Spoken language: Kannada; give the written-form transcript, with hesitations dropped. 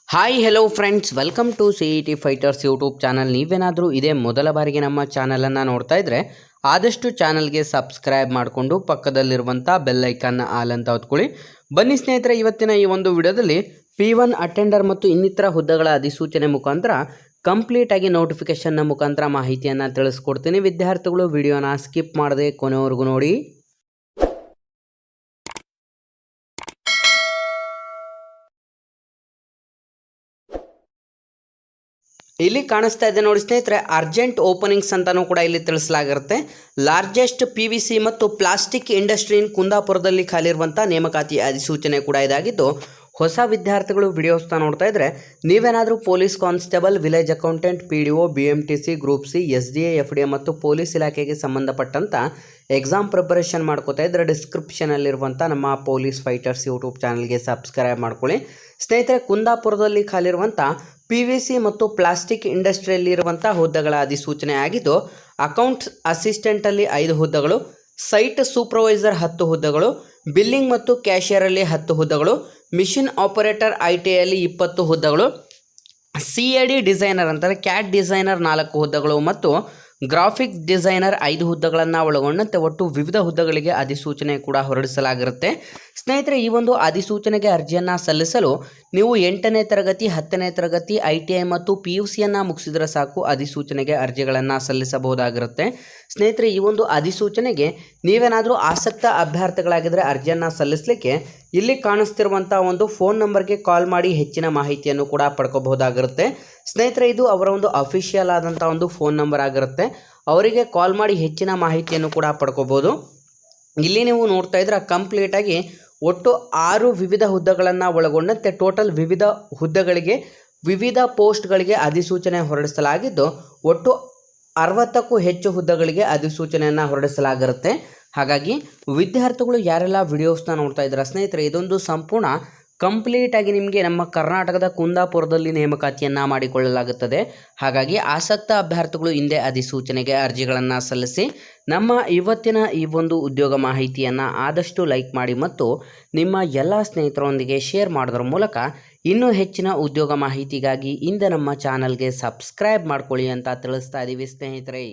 Hi hello friends, welcome to CET fighters YouTube channel. ನೀವೇನಾದರೂ ಇದೇ ಮೊದಲ ಬಾರಿಗೆ ನಮ್ಮ ಚಾನಲನ್ನು ನೋಡ್ತಾ ಇದ್ದರೆ ಆದಷ್ಟು ಚಾನಲ್ಗೆ ಸಬ್ಸ್ಕ್ರೈಬ್ ಮಾಡಿಕೊಂಡು ಪಕ್ಕದಲ್ಲಿರುವಂಥ ಬೆಲ್ ಐಕನ್ನ ಆಲ್ ಅಂತ ಹೊತ್ಕೊಳ್ಳಿ. ಬನ್ನಿ ಸ್ನೇಹಿತರೆ, ಇವತ್ತಿನ ಈ ಒಂದು ವಿಡಿಯೋದಲ್ಲಿ P1 ಅಟೆಂಡರ್ ಮತ್ತು ಇನ್ನಿತರ ಹುದ್ದೆಗಳ ಅಧಿಸೂಚನೆ ಮುಖಾಂತರ ಕಂಪ್ಲೀಟಾಗಿ ನೋಟಿಫಿಕೇಷನ್ನ ಮುಖಾಂತರ ಮಾಹಿತಿಯನ್ನು ತಿಳಿಸ್ಕೊಡ್ತೀನಿ. ವಿದ್ಯಾರ್ಥಿಗಳು ವಿಡಿಯೋನ ಸ್ಕಿಪ್ ಮಾಡದೆ ಕೊನೆವರೆಗೂ ನೋಡಿ. ಇಲ್ಲಿ ಕಾಣಿಸ್ತಾ ಇದೆ ನೋಡಿ ಸ್ನೇಹಿತರೆ, ಅರ್ಜೆಂಟ್ ಓಪನಿಂಗ್ಸ್ ಅಂತಾನೂ ಕೂಡ ಇಲ್ಲಿ ತಿಳಿಸಲಾಗಿರುತ್ತೆ. ಲಾರ್ಜೆಸ್ಟ್ PVC ಮತ್ತು ಪ್ಲಾಸ್ಟಿಕ್ ಇಂಡಸ್ಟ್ರಿ ಇನ್ ಕುಂದಾಪುರದಲ್ಲಿ ಖಾಲಿ ಇರುವಂಥ ನೇಮಕಾತಿ ಅಧಿಸೂಚನೆ ಕೂಡ ಇದಾಗಿದ್ದು, ಹೊಸ ವಿದ್ಯಾರ್ಥಿಗಳು ವಿಡಿಯೋಸ್ನ ನೋಡ್ತಾ ಇದ್ರೆ ನೀವೇನಾದರೂ police constable, village accountant, PDO, BMTC, group C, SDA, FDA ಮತ್ತು ಪೊಲೀಸ್ ಇಲಾಖೆಗೆ ಸಂಬಂಧಪಟ್ಟಂಥ ಎಕ್ಸಾಮ್ ಪ್ರಿಪರೇಷನ್ ಮಾಡ್ಕೋತಾ ಇದ್ರೆ ಡಿಸ್ಕ್ರಿಪ್ಷನಲ್ಲಿರುವಂಥ ನಮ್ಮ ಪೊಲೀಸ್ ಫೈಟರ್ಸ್ ಯೂಟ್ಯೂಬ್ ಚಾನಲ್ಗೆ ಸಬ್ಸ್ಕ್ರೈಬ್ ಮಾಡ್ಕೊಳ್ಳಿ. ಸ್ನೇಹಿತರೆ, ಕುಂದಾಪುರದಲ್ಲಿ ಖಾಲಿರುವಂಥ PVC ಮತ್ತು ಪ್ಲಾಸ್ಟಿಕ್ ಇಂಡಸ್ಟ್ರಿಯಲ್ಲಿ ಇರುವಂಥ ಹುದ್ದೆಗಳ ಅಧಿಸೂಚನೆ ಆಗಿದ್ದು, ಅಕೌಂಟ್ಸ್ ಅಸಿಸ್ಟೆಂಟಲ್ಲಿ 5 ಹುದ್ದೆಗಳು, ಸೈಟ್ ಸೂಪರ್ವೈಸರ್ 10 ಹುದ್ದೆಗಳು, ಬಿಲ್ಲಿಂಗ್ ಮತ್ತು ಕ್ಯಾಶಿಯರಲ್ಲಿ 10 ಹುದ್ದೆಗಳು, ಮಿಷಿನ್ ಆಪರೇಟರ್ ITಯಲ್ಲಿ 20 ಹುದ್ದೆಗಳು, CAD ಡಿಸೈನರ್ ಅಂತಾರೆ ಕ್ಯಾಡ್ ಡಿಸೈನರ್ 4 ಹುದ್ದೆಗಳು ಮತ್ತು ಗ್ರಾಫಿಕ್ ಡಿಸೈನರ್ 5 ಹುದ್ದೆಗಳನ್ನು ಒಳಗೊಂಡಂತೆ ಒಟ್ಟು ವಿವಿಧ ಹುದ್ದೆಗಳಿಗೆ ಅಧಿಸೂಚನೆ ಕೂಡ ಹೊರಡಿಸಲಾಗಿರುತ್ತೆ. ಸ್ನೇಹಿತರೆ, ಈ ಒಂದು ಅಧಿಸೂಚನೆಗೆ ಅರ್ಜಿಯನ್ನು ಸಲ್ಲಿಸಲು ನೀವು 8ನೇ ತರಗತಿ, 10ನೇ ತರಗತಿ, ITI ಮತ್ತು PUCಯನ್ನು ಮುಗಿಸಿದರೆ ಸಾಕು ಅಧಿಸೂಚನೆಗೆ ಅರ್ಜಿಗಳನ್ನು ಸಲ್ಲಿಸಬಹುದಾಗಿರುತ್ತೆ. ಸ್ನೇಹಿತರೆ, ಈ ಒಂದು ಅಧಿಸೂಚನೆಗೆ ನೀವೇನಾದರೂ ಆಸಕ್ತ ಅಭ್ಯರ್ಥಿಗಳಾಗಿದ್ದರೆ ಅರ್ಜಿಯನ್ನು ಸಲ್ಲಿಸಲಿಕ್ಕೆ ಇಲ್ಲಿ ಕಾಣಿಸ್ತಿರುವಂಥ ಒಂದು ಫೋನ್ ನಂಬರ್ಗೆ ಕಾಲ್ ಮಾಡಿ ಹೆಚ್ಚಿನ ಮಾಹಿತಿಯನ್ನು ಕೂಡ ಪಡ್ಕೋಬಹುದಾಗಿರುತ್ತೆ. ಸ್ನೇಹಿತರೆ, ಇದು ಅವರ ಒಂದು ಅಫಿಷಿಯಲ್ ಆದಂಥ ಒಂದು ಫೋನ್ ನಂಬರ್ ಆಗಿರುತ್ತೆ. ಅವರಿಗೆ ಕಾಲ್ ಮಾಡಿ ಹೆಚ್ಚಿನ ಮಾಹಿತಿಯನ್ನು ಕೂಡ ಪಡ್ಕೋಬೋದು. ಇಲ್ಲಿ ನೀವು ನೋಡ್ತಾ ಇದ್ರೆ ಕಂಪ್ಲೀಟಾಗಿ ಒಟ್ಟು 6 ವಿವಿಧ ಹುದ್ದೆಗಳನ್ನು ಒಳಗೊಂಡಂತೆ ಟೋಟಲ್ ವಿವಿಧ ಹುದ್ದೆಗಳಿಗೆ ವಿವಿಧ ಪೋಸ್ಟ್ಗಳಿಗೆ ಅಧಿಸೂಚನೆ ಹೊರಡಿಸಲಾಗಿದ್ದು, ಒಟ್ಟು 60ಕ್ಕೂ ಹೆಚ್ಚು ಹುದ್ದೆಗಳಿಗೆ ಅಧಿಸೂಚನೆಯನ್ನು ಹೊರಡಿಸಲಾಗಿರುತ್ತೆ. ಹಾಗಾಗಿ ವಿದ್ಯಾರ್ಥಿಗಳು ಯಾರೆಲ್ಲ ವಿಡಿಯೋಸ್ನ ನೋಡ್ತಾ ಇದ್ದಾರೆ ಸ್ನೇಹಿತರೆ, ಇದೊಂದು ಸಂಪೂರ್ಣ ಕಂಪ್ಲೀಟಾಗಿ ನಿಮಗೆ ನಮ್ಮ ಕರ್ನಾಟಕದ ಕುಂದಾಪುರದಲ್ಲಿ ನೇಮಕಾತಿಯನ್ನು ಮಾಡಿಕೊಳ್ಳಲಾಗುತ್ತದೆ. ಹಾಗಾಗಿ ಆಸಕ್ತ ಅಭ್ಯರ್ಥಿಗಳು ಹಿಂದೆ ಅಧಿಸೂಚನೆಗೆ ಅರ್ಜಿಗಳನ್ನು ಸಲ್ಲಿಸಿ ನಮ್ಮ ಇವತ್ತಿನ ಈ ಒಂದು ಉದ್ಯೋಗ ಮಾಹಿತಿಯನ್ನು ಆದಷ್ಟು ಲೈಕ್ ಮಾಡಿ ಮತ್ತು ನಿಮ್ಮ ಎಲ್ಲ ಸ್ನೇಹಿತರೊಂದಿಗೆ ಶೇರ್ ಮಾಡೋದ್ರ ಮೂಲಕ ಇನ್ನೂ ಹೆಚ್ಚಿನ ಉದ್ಯೋಗ ಮಾಹಿತಿಗಾಗಿ ಹಿಂದೆ ನಮ್ಮ ಚಾನಲ್ಗೆ ಸಬ್ಸ್ಕ್ರೈಬ್ ಮಾಡ್ಕೊಳ್ಳಿ ಅಂತ ತಿಳಿಸ್ತಾ ಇದ್ದೀವಿ ಸ್ನೇಹಿತರೆ.